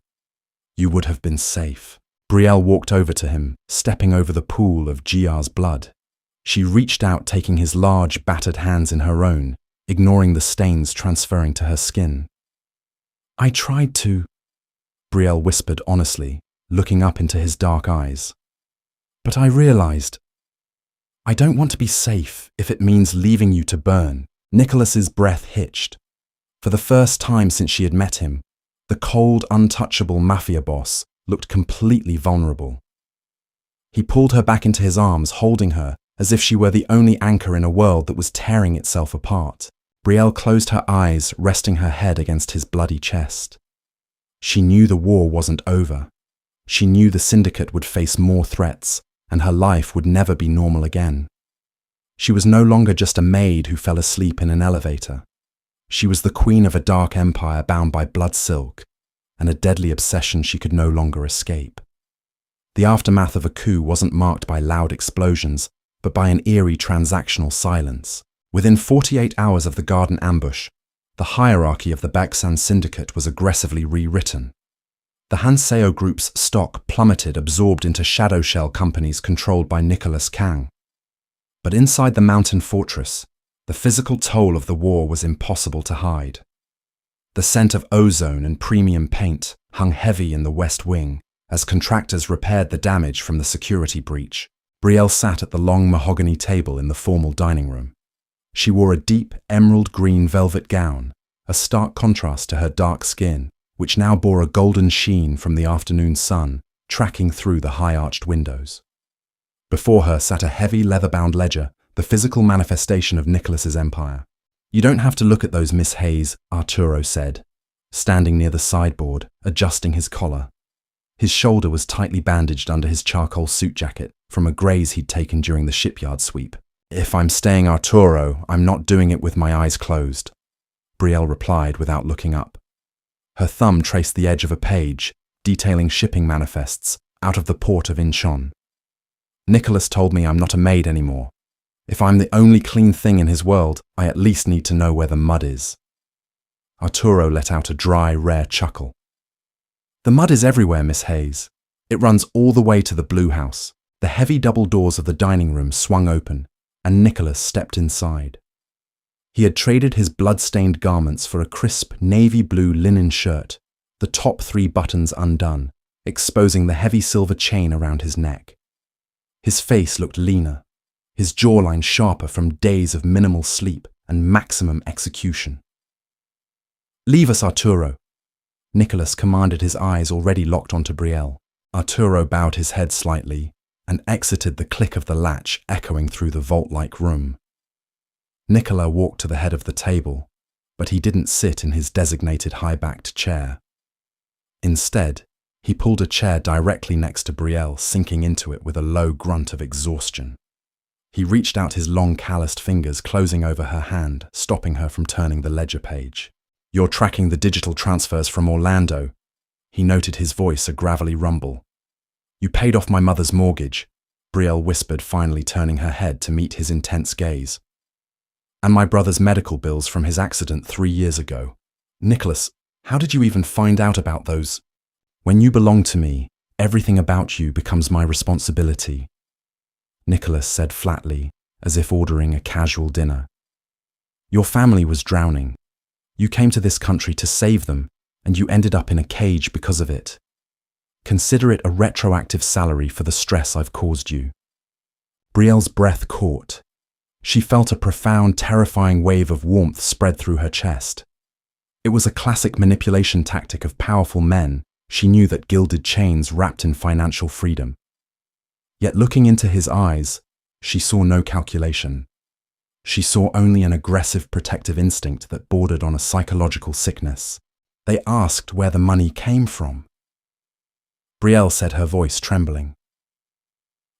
You would have been safe. Brielle walked over to him, stepping over the pool of Gia's blood. She reached out, taking his large, battered hands in her own, ignoring the stains transferring to her skin. I tried to, Brielle whispered honestly, looking up into his dark eyes. But I realized, I don't want to be safe if it means leaving you to burn. Nicholas's breath hitched. For the first time since she had met him, the cold, untouchable Mafia boss looked completely vulnerable. He pulled her back into his arms, holding her as if she were the only anchor in a world that was tearing itself apart. Brielle closed her eyes, resting her head against his bloody chest. She knew the war wasn't over. She knew the syndicate would face more threats, and her life would never be normal again. She was no longer just a maid who fell asleep in an elevator. She was the queen of a dark empire bound by blood silk, and a deadly obsession she could no longer escape. The aftermath of a coup wasn't marked by loud explosions, but by an eerie transactional silence. Within 48 hours of the garden ambush, the hierarchy of the Bexan Syndicate was aggressively rewritten. The Hanseo Group's stock plummeted, absorbed into shadow shell companies controlled by Nicholas Kang. But inside the mountain fortress, the physical toll of the war was impossible to hide. The scent of ozone and premium paint hung heavy in the west wing as contractors repaired the damage from the security breach. Brielle sat at the long mahogany table in the formal dining room. She wore a deep emerald green velvet gown, a stark contrast to her dark skin, which now bore a golden sheen from the afternoon sun tracking through the high-arched windows. Before her sat a heavy leather-bound ledger, the physical manifestation of Nicholas's empire. You don't have to look at those, Miss Hayes, Arturo said, standing near the sideboard, adjusting his collar. His shoulder was tightly bandaged under his charcoal suit jacket from a graze he'd taken during the shipyard sweep. If I'm staying Arturo, I'm not doing it with my eyes closed, Brielle replied without looking up. Her thumb traced the edge of a page, detailing shipping manifests out of the port of Incheon. Nicholas told me I'm not a maid anymore. If I'm the only clean thing in his world, I at least need to know where the mud is. Arturo let out a dry, rare chuckle. The mud is everywhere, Miss Hayes. It runs all the way to the blue house. The heavy double doors of the dining room swung open, and Nicholas stepped inside. He had traded his blood-stained garments for a crisp navy blue linen shirt, the top 3 buttons undone, exposing the heavy silver chain around his neck. His face looked leaner, his jawline sharper from days of minimal sleep and maximum execution. Leave us, Arturo, Nicholas commanded, his eyes already locked onto Brielle. Arturo bowed his head slightly and exited, the click of the latch echoing through the vault-like room. Nicola walked to the head of the table, but he didn't sit in his designated high-backed chair. Instead, He pulled a chair directly next to Brielle, sinking into it with a low grunt of exhaustion. He reached out his long calloused fingers, closing over her hand, stopping her from turning the ledger page. "You're tracking the digital transfers from Orlando," he noted, his voice a gravelly rumble. "You paid off my mother's mortgage," Brielle whispered, finally turning her head to meet his intense gaze. "And my brother's medical bills from his accident 3 years ago. Nicholas, how did you even find out about those? When you belong to me, everything about you becomes my responsibility," Nicholas said flatly, as if ordering a casual dinner. "Your family was drowning. You came to this country to save them, and you ended up in a cage because of it. Consider it a retroactive salary for the stress I've caused you." Brielle's breath caught. She felt a profound, terrifying wave of warmth spread through her chest. It was a classic manipulation tactic of powerful men. She knew that gilded chains wrapped in financial freedom. Yet looking into his eyes, she saw no calculation. She saw only an aggressive protective instinct that bordered on a psychological sickness. They asked where the money came from. Brielle said, her voice trembling.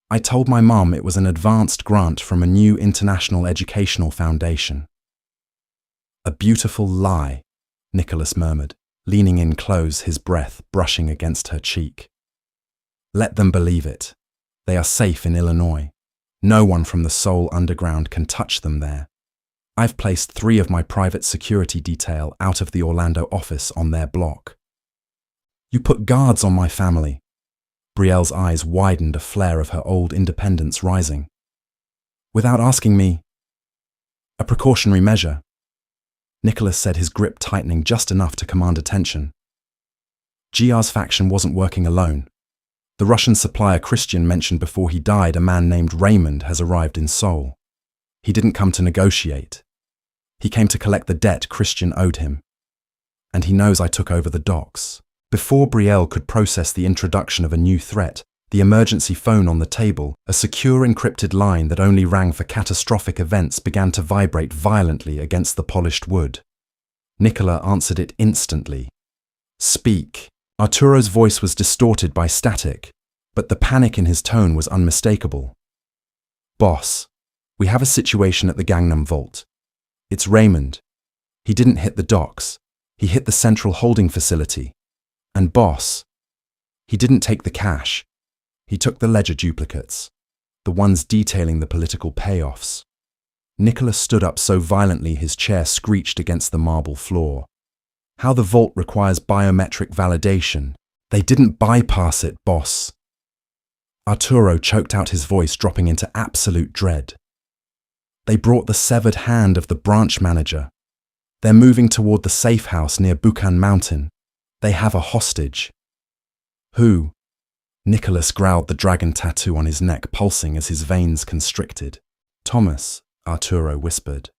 "I told my mom it was an advanced grant from a new international educational foundation." "A beautiful lie," Nicholas murmured, leaning in close, his breath brushing against her cheek. "Let them believe it. They are safe in Illinois. No one from the Seoul underground can touch them there. I've placed 3 of my private security detail out of the Orlando office on their block." "You put guards on my family." Brielle's eyes widened, a flare of her old independence rising. "Without asking me." "A precautionary measure," Nicholas said, his grip tightening just enough to command attention. "GR's faction wasn't working alone. The Russian supplier Christian mentioned before he died, a man named Raymond, has arrived in Seoul. He didn't come to negotiate. He came to collect the debt Christian owed him. And he knows I took over the docks." Before Brielle could process the introduction of a new threat, the emergency phone on the table, a secure encrypted line that only rang for catastrophic events, began to vibrate violently against the polished wood. Nicola answered it instantly. "Speak." Arturo's voice was distorted by static, but the panic in his tone was unmistakable. "Boss, we have a situation at the Gangnam Vault. It's Raymond. He didn't hit the docks. He hit the central holding facility. And boss, he didn't take the cash. He took the ledger duplicates, the ones detailing the political payoffs." Nicholas stood up so violently his chair screeched against the marble floor. "How the vault requires biometric validation. They didn't bypass it, boss." Arturo choked out, his voice dropping into absolute dread. "They brought the severed hand of the branch manager. They're moving toward the safe house near Buchan Mountain. They have a hostage." "Who?" Nicholas growled, the dragon tattoo on his neck pulsing as his veins constricted. "Thomas," Arturo whispered.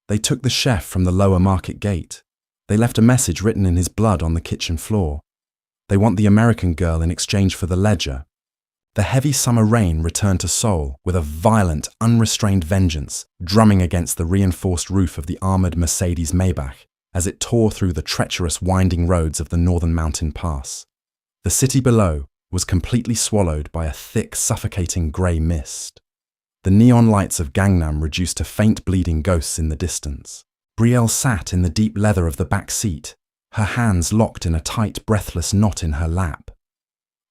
"They took the chef from the lower market gate. They left a message written in his blood on the kitchen floor. They want the American girl in exchange for the ledger." The heavy summer rain returned to Seoul with a violent, unrestrained vengeance, drumming against the reinforced roof of the armored Mercedes Maybach as it tore through the treacherous winding roads of the northern mountain pass. The city below was completely swallowed by a thick, suffocating grey mist. The neon lights of Gangnam reduced to faint bleeding ghosts in the distance. Brielle sat in the deep leather of the back seat, her hands locked in a tight, breathless knot in her lap.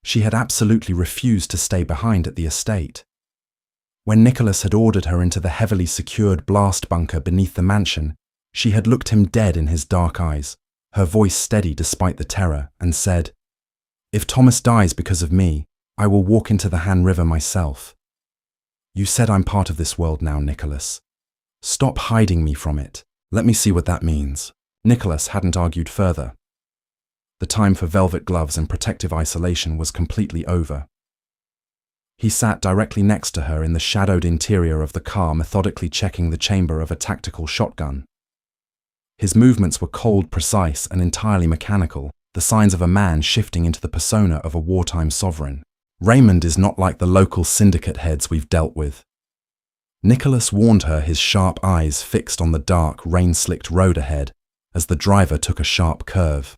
She had absolutely refused to stay behind at the estate. When Nicholas had ordered her into the heavily secured blast bunker beneath the mansion, she had looked him dead in his dark eyes, her voice steady despite the terror, and said, "If Thomas dies because of me, I will walk into the Han River myself. You said I'm part of this world now, Nicholas. Stop hiding me from it. Let me see what that means." Nicholas hadn't argued further. The time for velvet gloves and protective isolation was completely over. He sat directly next to her in the shadowed interior of the car, methodically checking the chamber of a tactical shotgun. His movements were cold, precise, and entirely mechanical, the signs of a man shifting into the persona of a wartime sovereign. "Raymond is not like the local syndicate heads we've dealt with." Nicholas warned her, his sharp eyes fixed on the dark, rain-slicked road ahead as the driver took a sharp curve.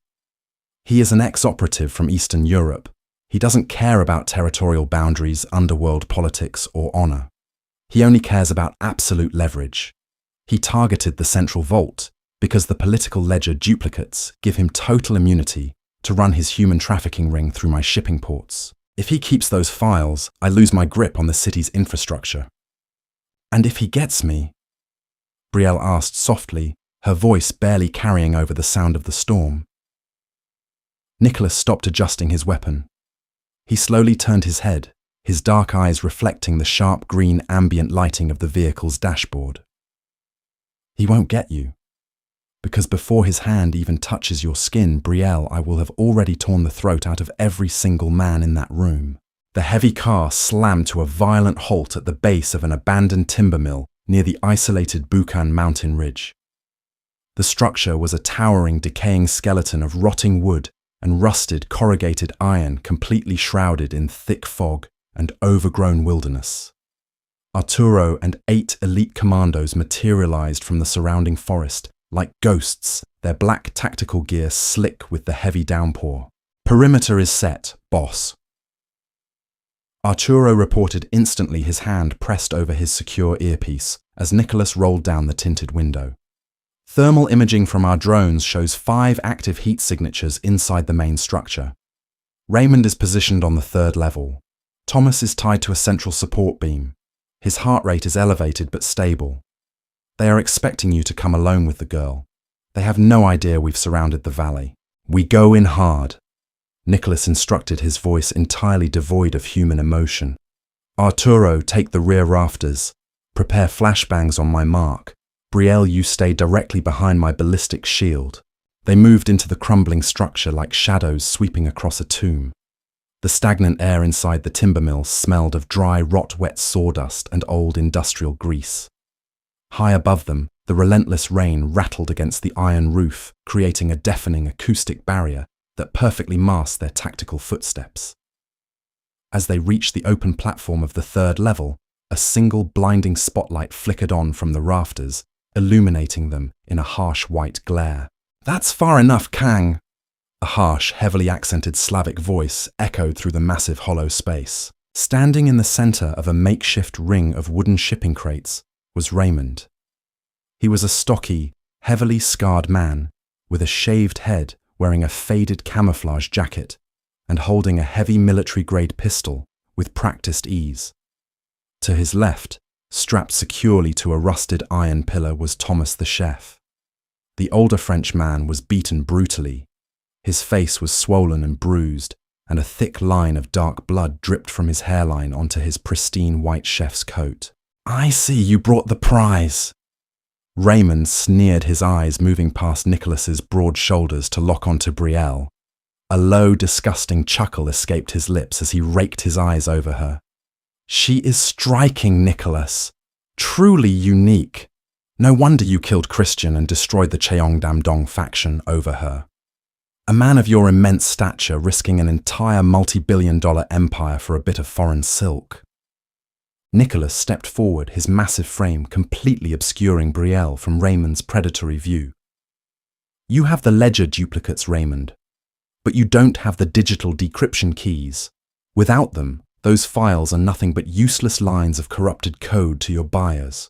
He is an ex-operative from Eastern Europe. He doesn't care about territorial boundaries, underworld politics, or honor. He only cares about absolute leverage. He targeted the central vault because the political ledger duplicates give him total immunity to run his human trafficking ring through my shipping ports. If he keeps those files, I lose my grip on the city's infrastructure. And if he gets me? Brielle asked softly, her voice barely carrying over the sound of the storm. Nicholas stopped adjusting his weapon. He slowly turned his head, his dark eyes reflecting the sharp green ambient lighting of the vehicle's dashboard. He won't get you. Because before his hand even touches your skin, Brielle, I will have already torn the throat out of every single man in that room. The heavy car slammed to a violent halt at the base of an abandoned timber mill near the isolated Buchan mountain ridge. The structure was a towering, decaying skeleton of rotting wood and rusted, corrugated iron completely shrouded in thick fog and overgrown wilderness. Arturo and 8 elite commandos materialized from the surrounding forest, like ghosts, their black tactical gear slick with the heavy downpour. Perimeter is set, boss. Arturo reported instantly, his hand pressed over his secure earpiece as Nicholas rolled down the tinted window. Thermal imaging from our drones shows 5 active heat signatures inside the main structure. Raymond is positioned on the 3rd level. Thomas is tied to a central support beam. His heart rate is elevated but stable. They are expecting you to come alone with the girl. They have no idea we've surrounded the valley. We go in hard. Nicholas instructed, his voice entirely devoid of human emotion. Arturo, take the rear rafters. Prepare flashbangs on my mark. Brielle, you stay directly behind my ballistic shield. They moved into the crumbling structure like shadows sweeping across a tomb. The stagnant air inside the timber mill smelled of dry, rot-wet sawdust and old industrial grease. High above them, the relentless rain rattled against the iron roof, creating a deafening acoustic barrier that perfectly masked their tactical footsteps. As they reached the open platform of the 3rd level, a single blinding spotlight flickered on from the rafters, illuminating them in a harsh white glare. "That's far enough, Kang!" A harsh, heavily accented Slavic voice echoed through the massive hollow space. Standing in the center of a makeshift ring of wooden shipping crates was Raymond. He was a stocky, heavily scarred man with a shaved head, wearing a faded camouflage jacket and holding a heavy military-grade pistol with practiced ease. To his left, strapped securely to a rusted iron pillar, was Thomas the chef. The older French man was beaten brutally. His face was swollen and bruised, and a thick line of dark blood dripped from his hairline onto his pristine white chef's coat. "I see you brought the prize." Raymond sneered, his eyes moving past Nicholas's broad shoulders to lock onto Brielle. A low, disgusting chuckle escaped his lips as he raked his eyes over her. "She is striking, Nicholas. Truly unique. No wonder you killed Christian and destroyed the Cheongdam-dong faction over her. A man of your immense stature risking an entire multi-billion-dollar empire for a bit of foreign silk." Nicholas stepped forward, his massive frame completely obscuring Brielle from Raymond's predatory view. "You have the ledger duplicates, Raymond, but you don't have the digital decryption keys. Without them, those files are nothing but useless lines of corrupted code to your buyers.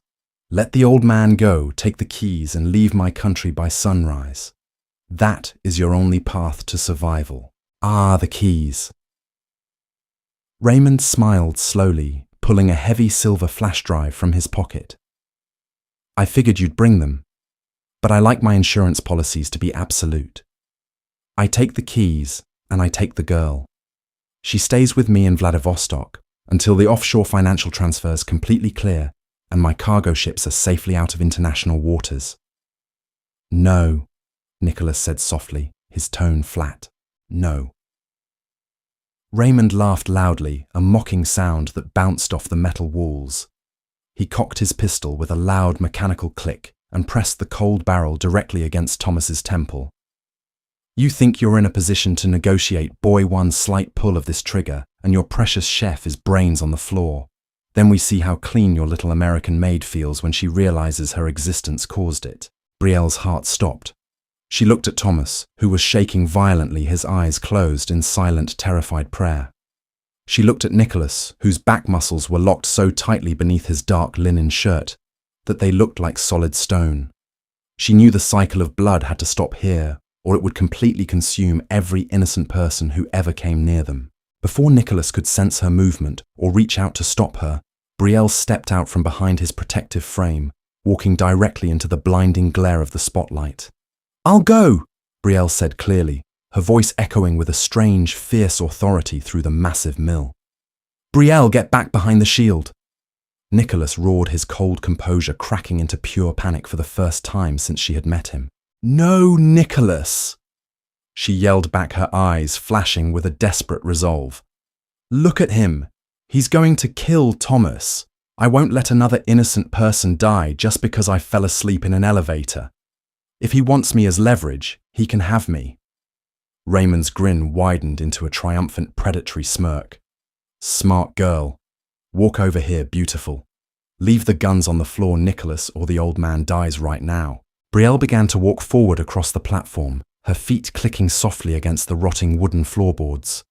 Let the old man go, take the keys, and leave my country by sunrise. That is your only path to survival. Ah, the keys." Raymond smiled slowly, pulling a heavy silver flash drive from his pocket. "I figured you'd bring them, but I like my insurance policies to be absolute. I take the keys, and I take the girl. She stays with me in Vladivostok until the offshore financial transfers completely clear and my cargo ships are safely out of international waters." "No," Nicholas said softly, his tone flat. "No." Raymond laughed loudly, a mocking sound that bounced off the metal walls. He cocked his pistol with a loud mechanical click and pressed the cold barrel directly against Thomas's temple. "You think you're in a position to negotiate boy one slight pull of this trigger and your precious chef is brains on the floor. Then we see how clean your little American maid feels when she realizes her existence caused it." Brielle's heart stopped. She looked at Thomas, who was shaking violently, his eyes closed in silent, terrified prayer. She looked at Nicholas, whose back muscles were locked so tightly beneath his dark linen shirt that they looked like solid stone. She knew the cycle of blood had to stop here, or it would completely consume every innocent person who ever came near them. Before Nicholas could sense her movement or reach out to stop her, Brielle stepped out from behind his protective frame, walking directly into the blinding glare of the spotlight. "I'll go," Brielle said clearly, her voice echoing with a strange, fierce authority through the massive mill. "Brielle, get back behind the shield." Nicholas roared, his cold composure cracking into pure panic for the first time since she had met him. "No, Nicholas!" She yelled back, her eyes flashing with a desperate resolve. "Look at him. He's going to kill Thomas. I won't let another innocent person die just because I fell asleep in an elevator. If he wants me as leverage, he can have me." Raymond's grin widened into a triumphant, predatory smirk. "Smart girl. Walk over here, beautiful. Leave the guns on the floor, Nicholas, or the old man dies right now." Brielle began to walk forward across the platform, her feet clicking softly against the rotting wooden floorboards.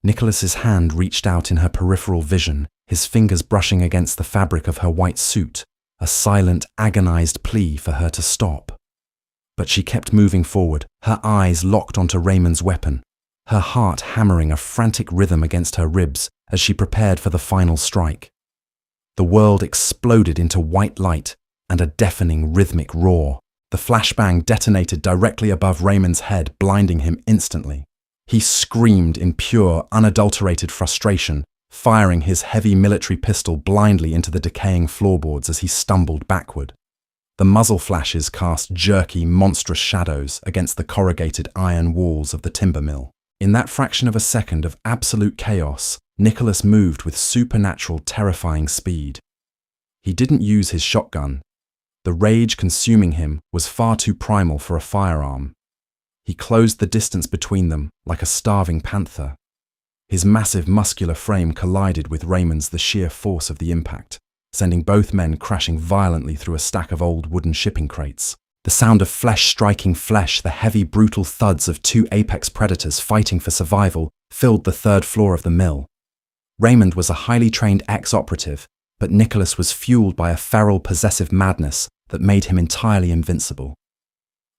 Nicholas's hand reached out in her peripheral vision, his fingers brushing against the fabric of her white suit, a silent, agonized plea for her to stop. But she kept moving forward, her eyes locked onto Raymond's weapon, her heart hammering a frantic rhythm against her ribs as she prepared for the final strike. The world exploded into white light and a deafening rhythmic roar. The flashbang detonated directly above Raymond's head, blinding him instantly. He screamed in pure, unadulterated frustration, firing his heavy military pistol blindly into the decaying floorboards as he stumbled backward. The muzzle flashes cast jerky, monstrous shadows against the corrugated iron walls of the timber mill. In that fraction of a second of absolute chaos, Nicholas moved with supernatural, terrifying speed. He didn't use his shotgun. The rage consuming him was far too primal for a firearm. He closed the distance between them like a starving panther. His massive muscular frame collided with Raymond's, the sheer force of the impact, sending both men crashing violently through a stack of old wooden shipping crates. The sound of flesh striking flesh, the heavy, brutal thuds of two apex predators fighting for survival, filled the third floor of the mill. Raymond was a highly trained ex-operative, but Nicholas was fueled by a feral, possessive madness that made him entirely invincible.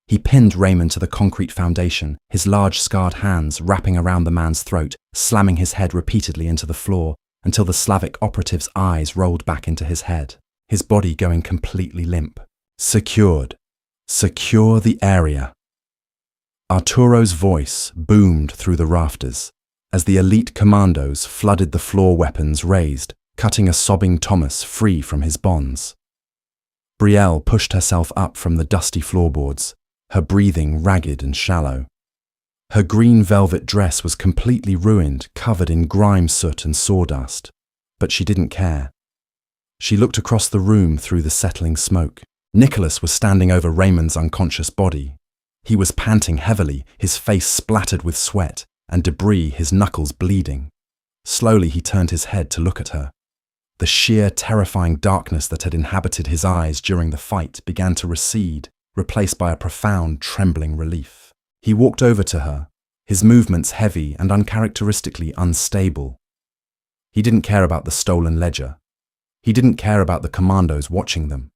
He pinned Raymond to the concrete foundation, his large scarred hands wrapping around the man's throat, slamming his head repeatedly into the floor until the Slavic operative's eyes rolled back into his head, his body going completely limp. "Secured. Secure the area." Arturo's voice boomed through the rafters as the elite commandos flooded the floor, weapons raised, cutting a sobbing Thomas free from his bonds. Brielle pushed herself up from the dusty floorboards, her breathing ragged and shallow. Her green velvet dress was completely ruined, covered in grime, soot and sawdust, but she didn't care. She looked across the room through the settling smoke. Nicholas was standing over Raymond's unconscious body. He was panting heavily, his face splattered with sweat and debris, his knuckles bleeding. Slowly he turned his head to look at her. The sheer, terrifying darkness that had inhabited his eyes during the fight began to recede, replaced by a profound, trembling relief. He walked over to her, his movements heavy and uncharacteristically unstable. He didn't care about the stolen ledger. He didn't care about the commandos watching them.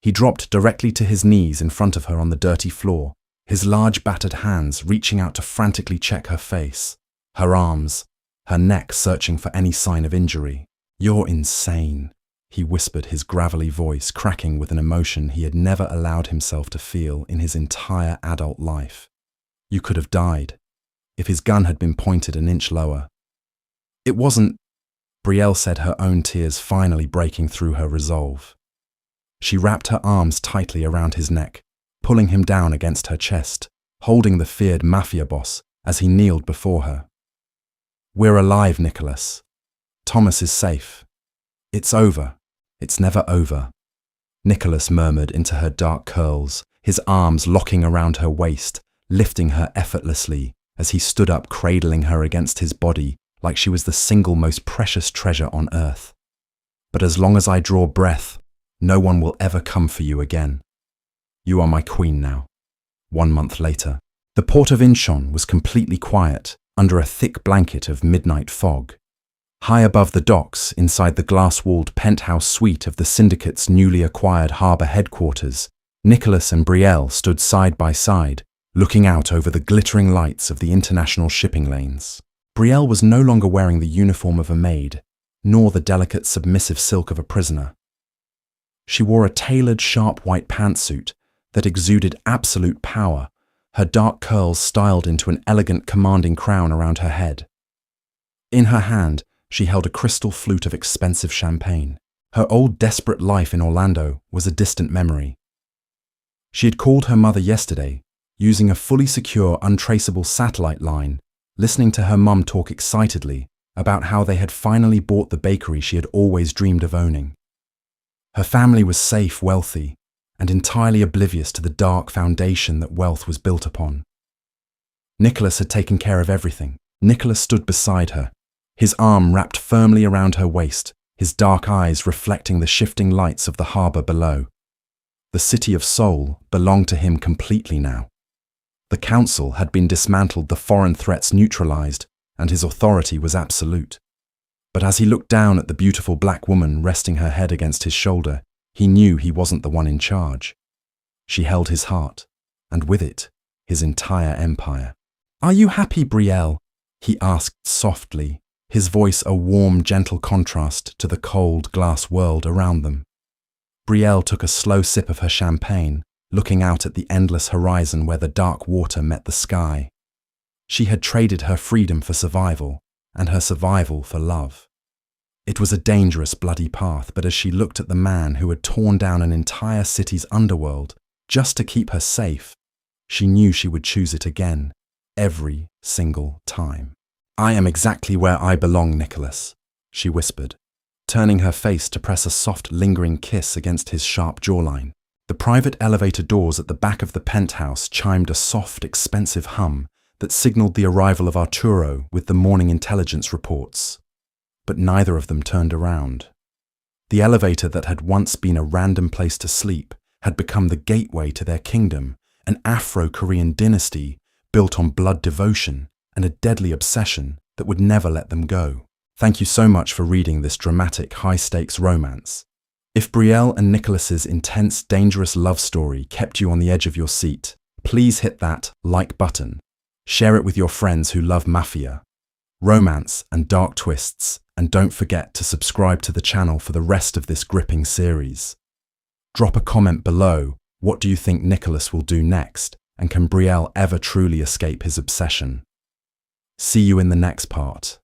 He dropped directly to his knees in front of her on the dirty floor, his large battered hands reaching out to frantically check her face, her arms, her neck searching for any sign of injury. "You're insane," he whispered, his gravelly voice cracking with an emotion he had never allowed himself to feel in his entire adult life. "You could have died, if his gun had been pointed an inch lower." "It wasn't," Brielle said, her own tears finally breaking through her resolve. She wrapped her arms tightly around his neck, pulling him down against her chest, holding the feared Mafia boss as he kneeled before her. "We're alive, Nicholas. Thomas is safe. It's over. It's never over," Nicholas murmured into her dark curls, his arms locking around her waist, lifting her effortlessly as he stood up, cradling her against his body like she was the single most precious treasure on earth. "But as long as I draw breath, no one will ever come for you again. You are my queen now. 1 month later. The port of Incheon was completely quiet, under a thick blanket of midnight fog. High above the docks, inside the glass-walled penthouse suite of the syndicate's newly acquired harbour headquarters, Nicholas and Brielle stood side by side, looking out over the glittering lights of the international shipping lanes. Brielle was no longer wearing the uniform of a maid, nor the delicate submissive silk of a prisoner. She wore a tailored sharp white pantsuit that exuded absolute power, her dark curls styled into an elegant commanding crown around her head. In her hand, she held a crystal flute of expensive champagne. Her old desperate life in Orlando was a distant memory. She had called her mother yesterday, using a fully secure, untraceable satellite line, listening to her mum talk excitedly about how they had finally bought the bakery she had always dreamed of owning. Her family was safe, wealthy, and entirely oblivious to the dark foundation that wealth was built upon. Nicholas had taken care of everything. Nicholas stood beside her, his arm wrapped firmly around her waist, his dark eyes reflecting the shifting lights of the harbour below. The city of Seoul belonged to him completely now. The council had been dismantled, the foreign threats neutralized, and his authority was absolute. But as he looked down at the beautiful black woman resting her head against his shoulder, he knew he wasn't the one in charge. She held his heart, and with it, his entire empire. "Are you happy, Brielle?" he asked softly, his voice a warm, gentle contrast to the cold glass world around them. Brielle took a slow sip of her champagne, looking out at the endless horizon where the dark water met the sky. She had traded her freedom for survival, and her survival for love. It was a dangerous, bloody path, but as she looked at the man who had torn down an entire city's underworld just to keep her safe, she knew she would choose it again, every single time. "I am exactly where I belong, Nicholas," she whispered, turning her face to press a soft, lingering kiss against his sharp jawline. The private elevator doors at the back of the penthouse chimed a soft, expensive hum that signaled the arrival of Arturo with the morning intelligence reports. But neither of them turned around. The elevator that had once been a random place to sleep had become the gateway to their kingdom, an Afro-Korean dynasty built on blood devotion and a deadly obsession that would never let them go. Thank you so much for reading this dramatic, high-stakes romance. If Brielle and Nicholas's intense, dangerous love story kept you on the edge of your seat, please hit that like button. Share it with your friends who love Mafia, romance and dark twists, and don't forget to subscribe to the channel for the rest of this gripping series. Drop a comment below. What do you think Nicholas will do next, and can Brielle ever truly escape his obsession? See you in the next part.